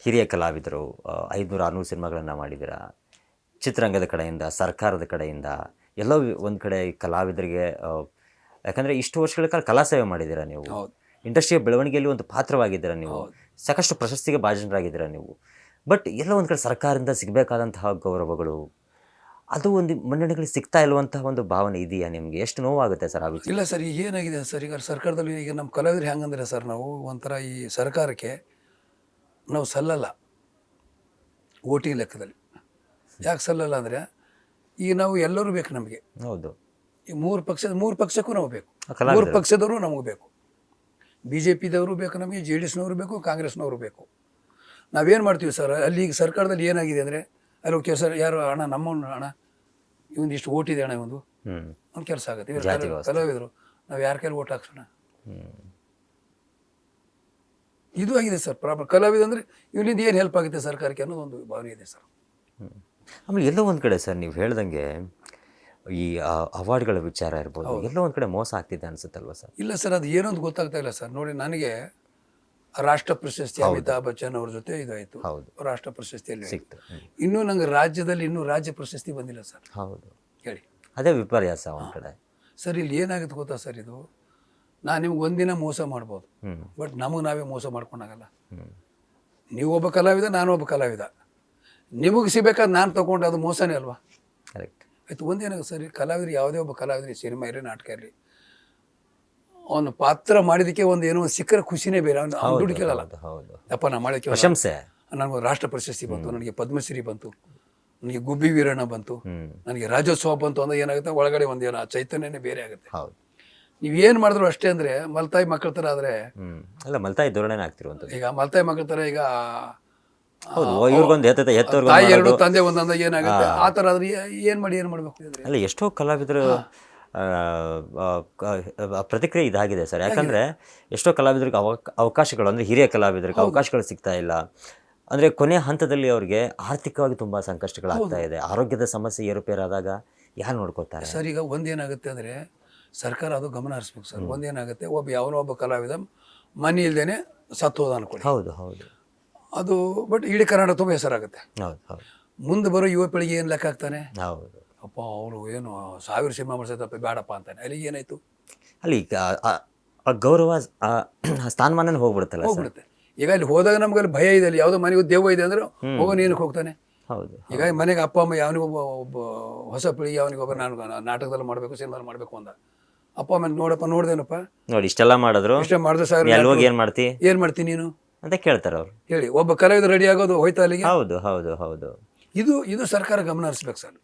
ಹಿರಿಯ ಕಲಾವಿದರು 500-600 ಸಿನಿಮಾಗಳನ್ನು ಮಾಡಿದ್ದೀರಾ. ಚಿತ್ರರಂಗದ ಕಡೆಯಿಂದ, ಸರ್ಕಾರದ ಕಡೆಯಿಂದ ಎಲ್ಲೋ ಒಂದು ಕಡೆ ಕಲಾವಿದರಿಗೆ ಯಾಕಂದರೆ ಇಷ್ಟು ವರ್ಷಗಳ ಕಾಲ ಕಲಾ ಸೇವೆ ಮಾಡಿದ್ದೀರಾ ನೀವು. ಇಂಡಸ್ಟ್ರಿಯ ಬೆಳವಣಿಗೆಯಲ್ಲಿ ಒಂದು ಪಾತ್ರವಾಗಿದ್ದೀರಾ ನೀವು. ಸಾಕಷ್ಟು ಪ್ರಶಸ್ತಿಗೆ ಭಾಜನರಾಗಿದ್ದೀರಾ ನೀವು. ಬಟ್ ಎಲ್ಲೋ ಒಂದು ಕಡೆ ಸರ್ಕಾರದಿಂದ ಸಿಗಬೇಕಾದಂತಹ ಗೌರವಗಳು ಅದು ಒಂದು ಮನ್ನಣೆಗಳಿಗೆ ಸಿಗ್ತಾ ಇಲ್ವಂತಹ ಒಂದು ಭಾವನೆ ಇದೆಯಾ ನಿಮಗೆ? ಎಷ್ಟು ನೋವಾಗುತ್ತೆ ಸರ್ ಆ ವಿಚಾರ? ಇಲ್ಲ ಸರ್, ಈಗ ಏನಾಗಿದೆ ಸರ್, ಈಗ ಸರ್ಕಾರದಲ್ಲಿ ಈಗ ನಮ್ಮ ಕಲಾವಿದ್ರು ಹೆಂಗಂದ್ರೆ ಸರ್, ನಾವು ಒಂಥರ ಈ ಸರ್ಕಾರಕ್ಕೆ ನಾವು ಸಲ್ಲಲ್ಲ ವೋಟಿಂಗ್ ಲೆಕ್ಕದಲ್ಲಿ. ಯಾಕೆ ಸಲ್ಲಲ್ಲ ಅಂದರೆ ಈಗ ನಾವು ಎಲ್ಲರೂ ಬೇಕು ನಮಗೆ. ಹೌದು, ಈ ಮೂರು ಪಕ್ಷಕ್ಕೂ ನಾವು ಬೇಕು. 3 ಪಕ್ಷದವರು ನಮಗೆ ಬೇಕು. BJPದವರು ಬೇಕು ನಮಗೆ, JDSನವರು ಬೇಕು, ಕಾಂಗ್ರೆಸ್ನವರು ಬೇಕು. ನಾವೇನು ಮಾಡ್ತೀವಿ ಸರ್, ಅಲ್ಲಿ ಈಗ ಸರ್ಕಾರದಲ್ಲಿ ಏನಾಗಿದೆ ಅಂದರೆ ಅಲ್ಲಿ ಓಕೆ ಸರ್, ಯಾರು ಅಣ್ಣ ನಮ್ಮನ್ನು ಅಣ್ಣ ಇವೊಂದು ಇಷ್ಟು ಓಟ್ ಇದೆ ಅಣ್ಣ ಒಂದು ಕೆಲಸ ಆಗುತ್ತೆ. ಇವರು ಕಲಾವಿದರು ನಾವು ಯಾರ ಕೈಲಿ ಓಟ್ ಹಾಕ್ಸೋಣ, ಇದು ಆಗಿದೆ ಸರ್ ಪ್ರಾಬ್ಲಮ್. ಕಲಾವಿದ ಅಂದರೆ ಇವನಿಂದ ಏನು ಹೆಲ್ಪ್ ಆಗುತ್ತೆ ಸರ್ಕಾರಕ್ಕೆ ಅನ್ನೋದು ಒಂದು ಭಾವನೆ ಇದೆ ಸರ್. ಆಮೇಲೆ ಎಲ್ಲೋ ಒಂದು ಕಡೆ ಸರ್ ನೀವು ಹೇಳ್ದಂಗೆ ಈ ಅವಾರ್ಡ್ಗಳ ವಿಚಾರ ಇರ್ಬೋದು, ಎಲ್ಲೋ ಒಂದು ಕಡೆ ಮೋಸ ಆಗ್ತಿದೆ ಅನ್ಸುತ್ತಲ್ವ ಸರ್? ಇಲ್ಲ ಸರ್, ಅದು ಏನೊಂದು ಗೊತ್ತಾಗ್ತಾ ಇಲ್ಲ ಸರ್. ನೋಡಿ, ನನಗೆ ರಾಷ್ಟ್ರ ಪ್ರಶಸ್ತಿ ಅಮಿತಾಬ್ ಬಚ್ಚನ್ ಅವ್ರ ಜೊತೆ ಇದಾಯಿತು, ರಾಷ್ಟ್ರ ಪ್ರಶಸ್ತಿಯಲ್ಲಿ ಸಿಕ್ತು. ಇನ್ನೂ ನಂಗೆ ರಾಜ್ಯದಲ್ಲಿ ರಾಜ್ಯ ಪ್ರಶಸ್ತಿ ಬಂದಿಲ್ಲ ಸರ್. ಹೌದು, ಹೇಳಿ, ಅದೇ ವಿಪರ್ಯಾಸ ಒಂದು ಕಡೆ ಸರ್. ಇಲ್ಲಿ ಏನಾಗುತ್ತೆ ಗೊತ್ತಾ ಸರ್, ಇದು ನಾನು ನಿಮ್ಗೆ ಒಂದಿನ ಮೋಸ ಮಾಡ್ಬೋದು, ಬಟ್ ನಮಗೆ ನಾವೇ ಮೋಸ ಮಾಡ್ಕೊಂಡಾಗಲ್ಲ. ನೀವು ಒಬ್ಬ ಕಲಾವಿದ, ನಾನು ಒಬ್ಬ ಕಲಾವಿದ, ನಿಮಗೆ ಸಿಗ್ಬೇಕಾದ್ರೆ ನಾನು ತೊಗೊಂಡು ಅದು ಮೋಸನೇ ಅಲ್ವಾ? ಕರೆಕ್ಟ್ ಆಯ್ತು. ಒಂದೇನಾಗುತ್ತೆ ಸರ್, ಕಲಾವಿದ್ರು ಯಾವುದೇ ಒಬ್ಬ ಕಲಾವಿದ್ರಿ, ಸಿನಿಮಾ ಇರಲಿ ನಾಟಕ ಇರಲಿ, ಅವನು ಪಾತ್ರ ಮಾಡಿದಕ್ಕೆ ಒಂದು ಏನೋ ಸಿಕ್ಕರೆ ಖುಷಿನೇ ಬೇರೆ. ಅವ್ನು ದುಡ್ಡು ಕೇಳಲ್ಲ. ಅಪ್ಪ ನಾ ಮಾಡೋಕ್ಕೆ ಪ್ರಶಂಸೆ, ನನಗೆ ರಾಷ್ಟ್ರ ಪ್ರಶಸ್ತಿ ಬಂತು, ನನಗೆ ಪದ್ಮಶ್ರೀ ಬಂತು, ನನಗೆ ಗುಬ್ಬಿ ವೀರಣ್ಣ ಬಂತು, ನನಗೆ ರಾಜ್ಯೋತ್ಸವ ಬಂತು ಅಂದ್ರೆ ಏನಾಗುತ್ತೆ, ಒಳಗಡೆ ಒಂದು ಏನೋ ಚೈತನ್ಯನೇ ಬೇರೆ ಆಗುತ್ತೆ. ನೀವೇನು ಮಾಡಿದ್ರು ಅಷ್ಟೇ. ಅಂದರೆ ಮಲ್ತಾಯಿ ಮಕ್ಕಳ ಥರ ಆದರೆ ಅಲ್ಲ, ಮಲ್ತಾಯಿ ಧೋರಣೆ ಆಗ್ತಿರುವಂಥದ್ದು. ಈಗ ಮಲ್ತಾಯಿ ಮಕ್ಕಳ ಥರ ಈಗ ತಾಯಿ ಎರಡು ತಂದೆ ಒಂದಂದ ಏನಾಗುತ್ತೆ ಆ ಥರ ಆದ್ರೆ ಏನು ಮಾಡಬೇಕು? ಅಲ್ಲ, ಎಷ್ಟೋ ಕಲಾವಿದರು ಪ್ರತಿಕ್ರಿಯೆ ಇದಾಗಿದೆ ಸರ್. ಯಾಕಂದರೆ ಎಷ್ಟೋ ಕಲಾವಿದರಿಗೆ ಅವಕಾಶಗಳು, ಅಂದರೆ ಹಿರಿಯ ಕಲಾವಿದರಿಗೆ ಅವಕಾಶಗಳು ಸಿಗ್ತಾ ಇಲ್ಲ. ಅಂದರೆ ಕೊನೆಯ ಹಂತದಲ್ಲಿ ಅವ್ರಿಗೆ ಆರ್ಥಿಕವಾಗಿ ತುಂಬ ಸಂಕಷ್ಟಗಳಾಗ್ತಾ ಇದೆ. ಆರೋಗ್ಯದ ಸಮಸ್ಯೆ ಏರುಪೇರಾದಾಗ ಯಾರು ನೋಡ್ಕೊತಾರೆ ಸರ್? ಈಗ ಒಂದೇನಾಗುತ್ತೆ ಅಂದರೆ ಸರ್ಕಾರ ಅದು ಗಮನ ಹರಿಸ್ಬೇಕು ಸರ್. ಒಂದೇನಾಗುತ್ತೆ, ಯಾವನೋ ಒಬ್ಬ ಕಲಾವಿದ ಮನೆ ಇಲ್ದೇನೆ ಸತ್ತೋದ ಅನ್ಕೊಳ್ಳಿ. ಹೌದು ಹೌದು, ಅದು ಬಟ್ ಇಡೀ ಕರ್ನಾಟಕ ತುಂಬ ಹೆಸರಾಗುತ್ತೆ. ಹೌದು ಹೌದು. ಮುಂದೆ ಬರೋ ಯುವ ಪೀಳಿಗೆ ಏನು ಲೆಕ್ಕ ಆಗ್ತಾನೆ? ಹೌದು, ಅಪ್ಪ ಅವರು ಏನು 1000 ಸಿನಿಮಾ ಮಾಡ್ಸೈತಪ್ಪ ಬೇಡಪ್ಪ ಅಂತಾನೆ. ಅಲ್ಲಿಗೆ ಏನಾಯ್ತು? ಅಲ್ಲಿ ಗೌರವ ಸ್ಥಾನಮಾನ ಹೋಗ್ಬಿಡುತ್ತೆ. ಈಗ ಅಲ್ಲಿ ಹೋದಾಗ ನಮ್ಗೆ ಅಲ್ಲಿ ಭಯ ಇದೆ, ಅಲ್ಲಿ ಯಾವುದೋ ಮನೆಗೂ ದೇವ ಇದೆ ಅಂದ್ರೆ ಹೋಗೋನು ಏನಕ್ಕೆ ಹೋಗ್ತಾನೆ? ಹೌದು. ಈಗ ಮನೆಗೆ ಅಪ್ಪ ಅಮ್ಮ ಯಾವನಿಗೊಬ್ಬ ಹೊಸ ಪೀಳಿಗೆ ಯಾವನಿಗೊಬ್ಬ ನಾನು ನಾಟಕದಲ್ಲಿ ಮಾಡಬೇಕು, ಸಿನಿಮಾದಲ್ಲಿ ಮಾಡಬೇಕು ಅಂದ. ಅಪ್ಪ ಅಮ್ಮ ನೋಡಪ್ಪ, ನೋಡ್ದೇನಪ್ಪ, ನೋಡಿ ಇಷ್ಟೆಲ್ಲ ಮಾಡಿದ್ರು, ಇಷ್ಟ ಮಾಡಿದ್ರೆ ಸರ್ ಏನು ಮಾಡ್ತೀನಿ ನೀನು ಅಂತ ಕೇಳ್ತಾರೆ ಅವರು. ಹೇಳಿ, ಒಬ್ಬ ಕಲಾವಿದ ರೆಡಿ ಆಗೋದು ಹೋಯ್ತಾ ಅಲ್ಲಿಗೆ. ಹೌದು ಹೌದು ಹೌದು. ಇದು ಸರ್ಕಾರ ಗಮನ ಹರಿಸ್ಬೇಕು ಸರ್.